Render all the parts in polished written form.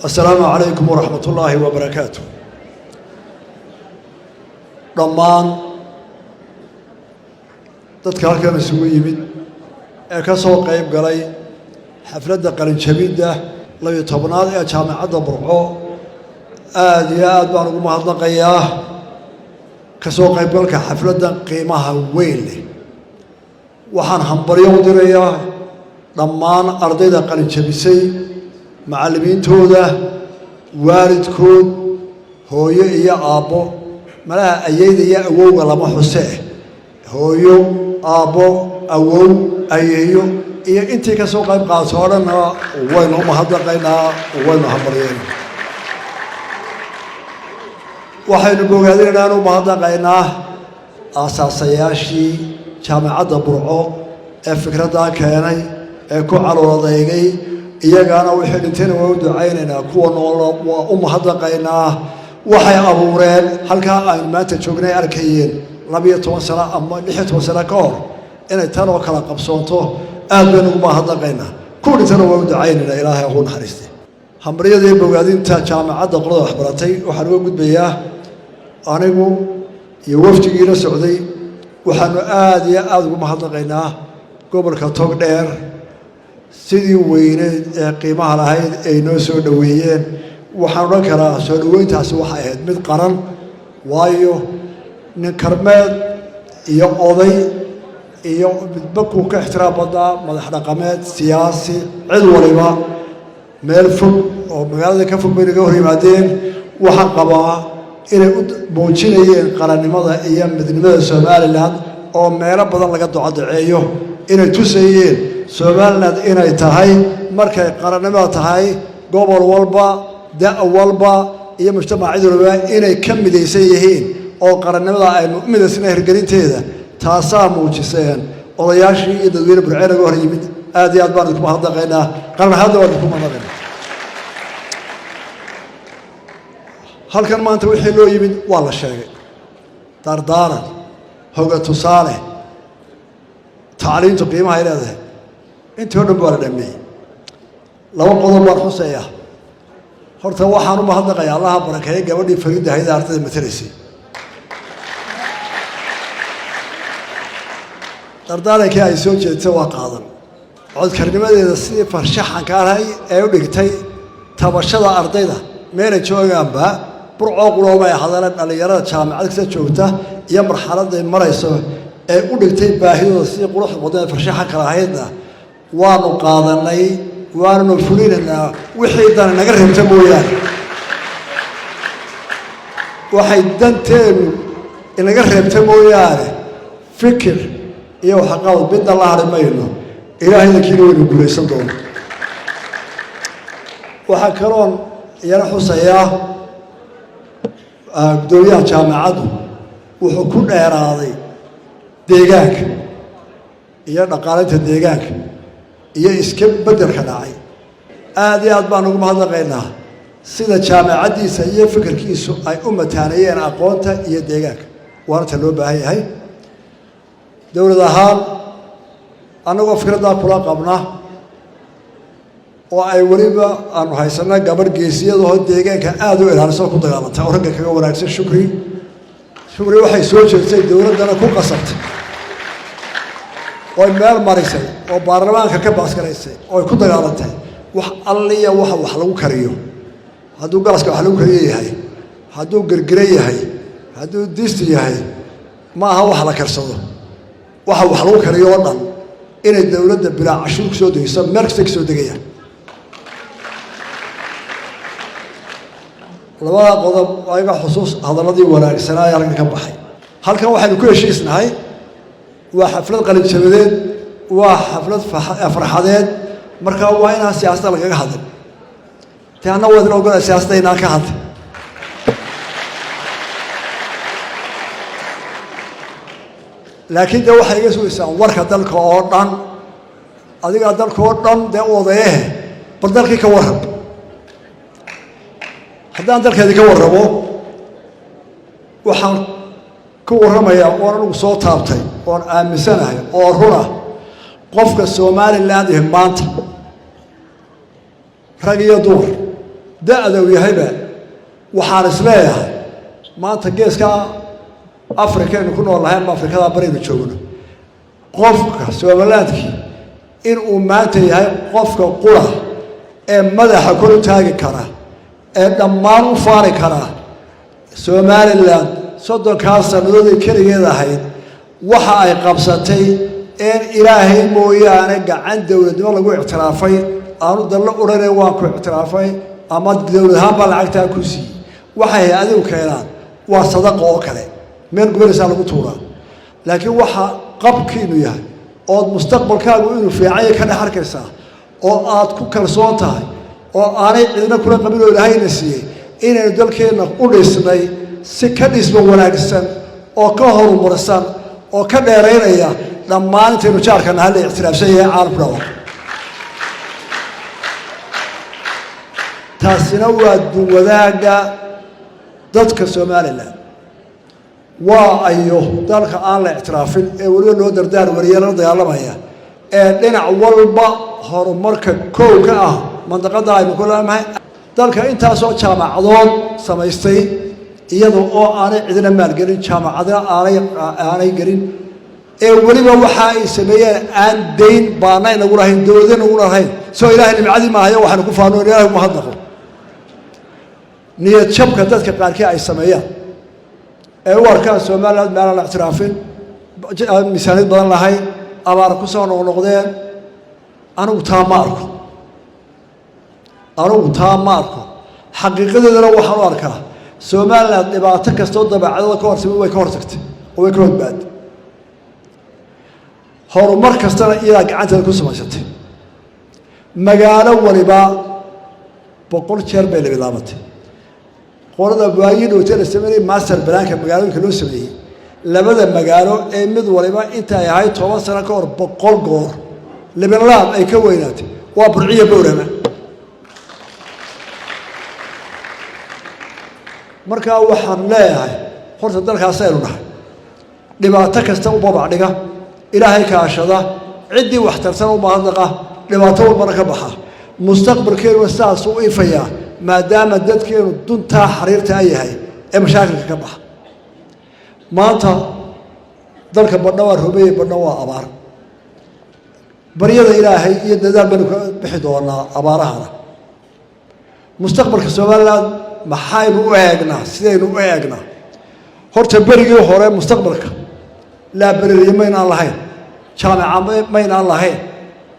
السلام عليكم ورحمة الله وبركاته. ضمان تذكر كان سوي من كسر قيب قلي حفلة قلن شبيدة لا يطبناد يا جامعة برعو آديات بانو ما هضقياه كسر قيب قلك حفلة قيمها ويل وحن همبريو دريا ضمان أرضي قلن شبيسي معلمين تودا والد كود هويو يا أبو ملا أيد يا أوو لما حسه هويو أبو أوو أيهيو إيه أنت كسوق يبقى صارنا وين هم هذا وين همبريين وحين بوجودنا نانو بهذا قينا أساسياشي جامعة برعو الفكرة دا كاني كو على رضيعي iyagaana wixii dhintayna waa u ducaynaynaa kuwa nool waa u mahadnaqaynaa waxay abuureen halkaa aynu maanta joognay arkayeen 12 sano ama 16 sano ka hor inay tan oo kala qabsoonto aad baynu ugu mahadnaqaynaa kuwa dhintayna waa u ducaynaynaa ilaahay ugu naxariistay hambariyadii bogaadinta jaamacadda qolada waxbaratay waxaan uga gudbayaa anigu iyo wafdigii la socday waxaanu aad iyo aad ugu mahadnaqaynaa gobolka Togdheer sidii weyneed ee qiimaha lahayd ay noo soo dhaweeyeen waxaan oran karaa soo dhaweyntaasi waxay ahayd mid qaran waayo nin karmeed iyo oday iyo midbaku ka ixtiraam badaa madax dhaqameed siyaasi cid waliba meel fog oo magaalada ka fog bay naga hor yimaadeen waxaan qabaa inay u muujinayeen qarannimada iyo midnimada Somaliland oo meelo badan laga ducadeeyo inay tusayeen Somaliland inay tahay markay qarannimada tahay gobol walba da' walba iyo mujtamac walba inay ka midaysan yihiin oo qarannimada ay mu'minisan hirgelinteeda taasaa muujiseen odayaashii iyo dadweyne burceynaga hor yimid aad iyo aad baan ku mahadnaqaynaa qaran hadda waan ku mahadnaqaynaa halkan maanta wixii loo yimid waa la sheegay dardaaran hoga tusaale tacliintu qiimaha ay leedahay intii oo dhan baa la dhameeyay laba qodob baan xuseeyaa horta waxaan u mahadnaqayaa allaha barakeeyo gabadhii fariida hayda ardayda matalaysay dardaarankii ay soo jeedtay waa qaadan codkarnimadeeda sidii farshaxanka ahay ee u dhigtay tabashada ardayda meelay joogaanba burcoo quloobay hadalla dhalinyarada jaamacad kasta joogta iyo marxaladda ay marayso ee u dhigtay baahidooda sidii quruxda wadada farshaxanka lahaydna waanu qaadanay waanu fulinaynaa wixii dan naga reebta mooyaan waxay danteenu inaga reebta mooyaane fikir iyo xaqaad bidda la harimayno ilaahayna kiina waynu guulaysan doonaa waxa kaloon yana xusayaa gudoomiyaha jaamacaddu wuxuu ku dheeraaday deegaanka iyo dhaqaalaynta deegaanka iyo iska beddelka dhacay aad iyo aad baan ugu mahadnaqaynaa sida jaamacaddiisa iyo fikirkiisu ay u mataanayeen aqoonta iyo deegaanka waana ta loo baahan yahay dowlad ahaan annagoo fikraddaa kula qabna oo ay weliba aanu haysanaa gabadh geesiyadahoo deegaanka aad u ilaalisoo ku dagaalantay oo ragga kaga wanaagsan shukri waxay soo jeestay dowladdana ku qasabtay oo meel marisay oo baarlamaanka ka baaskaraysay oo ku dagaalantay wax alliya waxa wax lagu kariyo hadduu galaska wax lagu kariyo yahay hadduu gargare yahay hadduu disti yahay ma aha wax la karsado waxa wax lagu kariyo oo dhan inay dowladda bilaa cashuur ku soo degayso meel kasta ka soo degayaan labada qodob ayaga xusuus hadalladii wanaagsanaa ee halkan ka baxay halkan waxaynu ku heshiisnahay waa xaflad qalin jabadeed waa xaflad farxadeed marka waa inaan siyaasadda lagaga hadlin taana waa idin ogolaa siyaasadda inaan ka hadlin laakiin dee waxay iga sugaysaa warka dalka oo dhan adigaa dalka oo dhan dee u odayehe bal dalkii ka warrab haddaan dalkeedii ka warrabo waxaan ku warramayaa oon anugu soo taabtay oon aaminsanahay oo runa qofka Somaliland maanta rag iyo dumar da'da uu yahayba waxaan isleeyahay maanta geeska afrikaynu ku nool lahayn ma afrikada baraynu joogno qofka Somalilandkii in uu maanta yahay qofka qura ee madaxa kor u taagi kara ee dhammaan u faari kara Somaliland soddonkaa sannadoodii keligeed ahayd waxa ay qabsatay in ilaahay mooyaane gacan dowladnimo lagu ictiraafay aanu dallo urane waan ku ictiraafay ama dowlad ahaan baa lacagtaa ku siiyey waxay adigu keenaan waa sadaqo oo kale meel gobolisa lagu tuuraa laakiin waxa qabkiinu yahay oo mustaqbalkaagu inuu fiican ka dhex arkaysaa oo aad ku kalsoon tahay oo aanay cidina kula qabin oo ilaahayna siiyey inaynu dalkeenna u dhisnay si ka dhismo wanaagsan oo ka horumarsan oo ka dheeraynaya dhammaan intaynu jaarkana hal ictiraafsan yahay caalamku dhawa taasina waa duwadaaga dadka Somaliland waa ayo dalka aan la ictiraafin ee waliba loo dardaar wariyada dagaalamaya ee dhinac walba horumarka kowka ah mandaqada aynu ku leenahay dalka intaas oo jaamacadood samaystay iyadoo oo aanay cidina maalgelin jaamacada aanay gelin ee waliba waxa ay sameeyeen aan deyn baanay nagu lahayn dowladna ugu lahayn soo ilaahay nimcadii ma hayo waxaan ku faano ilaahay ma hadnaqo niyad jabka dadka qaarkii ay sameeyaan ee warka Soomaaliland meel la ictiraafin miisaanid badan lahayn abaar ku soo noqdeen anigu taa ma arko xaqiiqadeedana waxaan u arkaa Soomaaliland dhibaato kasta oo dabeecadda ka hortay way ka hortagtay oo way ka badbaad horumar kastana iyada gacanteeda ku samaysatay magaalo waliba 100 jeer bay la bilaabatay qolada waayiin oo tirada sameeyay master plan-ka magaalooyinka loo sameeyay labada magaalo ee mid waliba inta ay ahayd 10 sano ka hor 100 goor Lebanon ay ka weynaatay waa burciye bowrama marka waxaan leeyahay horta dalkaas aynu nahay dhibaato kasta u babac dhiga ilaahay ka ashada cidii wax tarsan u mahadnaqa dhibaato walba ka baxa mustaqbalkeenu saas u ifaya maadaama dadkeenu dunta xariirta ay yahay ee mashaakilka ka baxa maanta dalka badna waa rubay badna waa abaar bariyada ilaahay iyo dadaal baan ka bixi doonaa abaarahana mustaqbalka Soomaaliland maxaynu u eegnaa sidaynu u eegnaa horta berigii hore mustaqbalka la bariyeemayna lahayn jaamaca mayna lahayn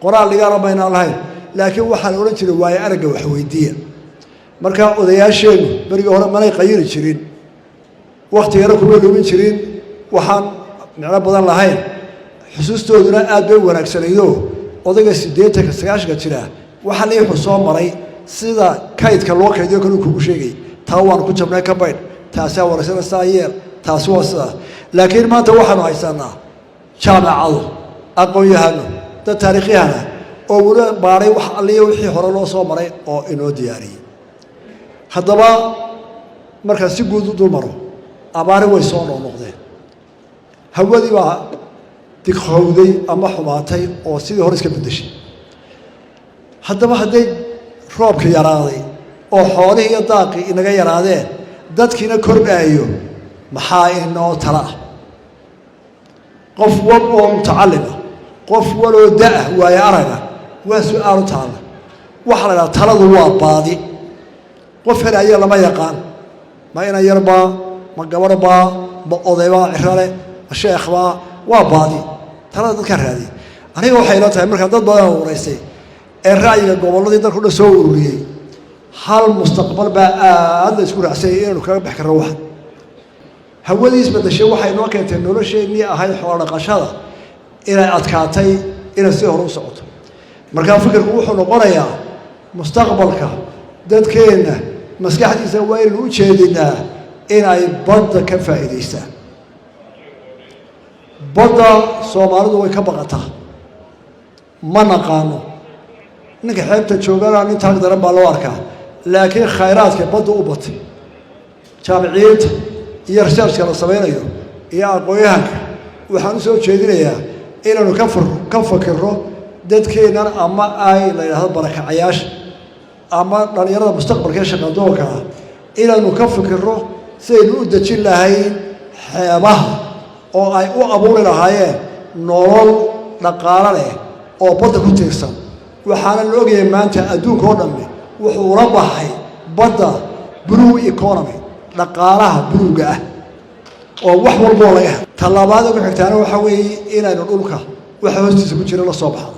qoraal ligana mayna lahayn laakiin waxaan oran jiray waay araga wax weydiiya marka odayaasheenu berigii hore manay qayri jirin waqti yar ku weeloomin jirin waxaan micno badan lahayn xusuustooduna aad bay wanaagsanaydo odayga 89 jira waxa la xusoo maray sida kaydka loo kaydiyo kale kugu sheegay taa waan ku jabnay ka bayd taasi warasana saayeer taasi waa laakiin maanta waxaan haysanaa jaamacado aqoon-yahano dad taariikhiyana oo wada baaray wax aliyo wixii hore loo soo maray oo inoo diyaariyay haddaba marka si guud u dumaro abaari way soo noqdeen hawadii baa diqowday ama xumaatay oo sidii hore iska bedeshay haddaba hadday roobka yaraaday oo xoolihii iyo daaqii inaga yaraadeen dadkiina kordhaayo maxaa inoo tala qof wal oo mutacallima qof wal oo daa waay araga waa su'aal taala waxa la taladu waa baadi qof helaya lama yaqaan ma ina yarba ma gabarba ma odayba irale sheekhba waa baadi talada dadka raadi aniga waxay la tahay marka dad badan oo wareysay ee raayiga goboladii dalku dhan soo ururiyay hal mustaqbal baa aad isku raacsan inuu kaga bixi karo wax hawadiis badashay waxay noo keentay nolosheenii ahayd xoolo dhaqashada inay adkaatay inay si hor u socoto marka fikirku wuxuu noqonayaa mustaqbalka dadkeena maskaxdiisa waa in u jeedinaa inay badda ka faa'iideystaan badda Soomaalidu way ka baqataa ma naqaano ninka xeebta joogana inta daran baa loo arkaa laakiin khayraadka badda u batay jaamiciinta iyo researchka la sameeyo iyo aqoonyahanka waxaan soo jeedinayaa inaanu ka fakiro dadkeenan ama ay la yiraahdo barakacayaasha ama dhalinyarada mustaqbalka shaqadoonka inaanu ka fikirno sidaynu u dejin lahayn xeebaha oo ay u abuuri lahaayeen nolol dhaqaale leh oo badda ku tiirsan waxaana la ogyahay maanta adduunka oo dhammi wuxuu la baxay badda blue economy dhaqaalaha buluuga ah oo wax walba laga helo talabaad ugu xigtaana waxa weeye inaynu dhulka waxa hoostiisa ku jira la soo baxdo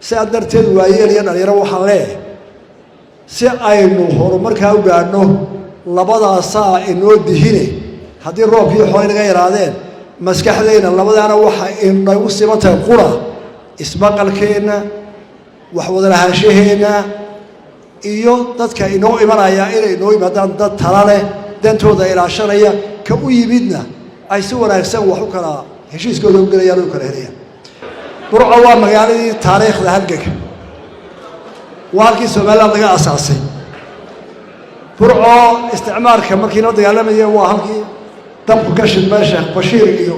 si aad darteed waayeel iyo dhalinyaro waxaan leeyahay si aynu horumarkaa u gaadhno labadaasaa inoo dihine haddii roobkii xoolay naga yaraadeen maskaxdayna labadaana waxa inagu siman tahay qura ismaqalkeenna wax wada lahaanshaheena iyo dadka inoo imanaya inay inoo yimaadaan dad tala leh dantooda ilaashanaya ka u yimidna ay si wanaagsan wax u kala heshiiskooda u gelayaan u kala helayaan burco waa magaaladii taariikhda halganka waa halkii Soomaaliland laga asaasay burco isticmaalka markii la dagaalamaya waa halkii dabku ka shidmay Sheekh Bashiir iyo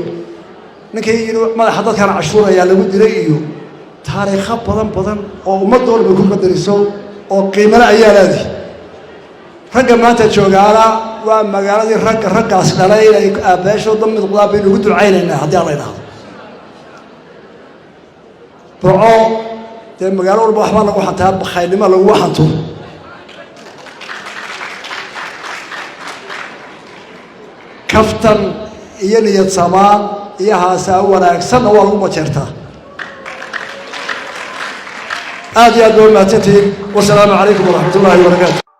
ninkii inuu madaxa dadkan cashuuraya lagu diray iyo taariikho badan oo ummad walba ku qadariso oo qiimo leh ayaa leedahay ragga maanta joogaana waa magaaladii raggaas dhalay inay aabaasho dad mid qulaab inuu ducaynayna haddii alla yiraahdo burco dee magaalo walba waxbaa lagu xantaa bakhaylnimo lagu xanto kaftan iyo niyad samaan iyo haasaa wanaagsan oo lagu bajeertaa aad iyo aad baa mahadsantihiin wasalaamu calaykum waraxmatullaahi wabarakaatu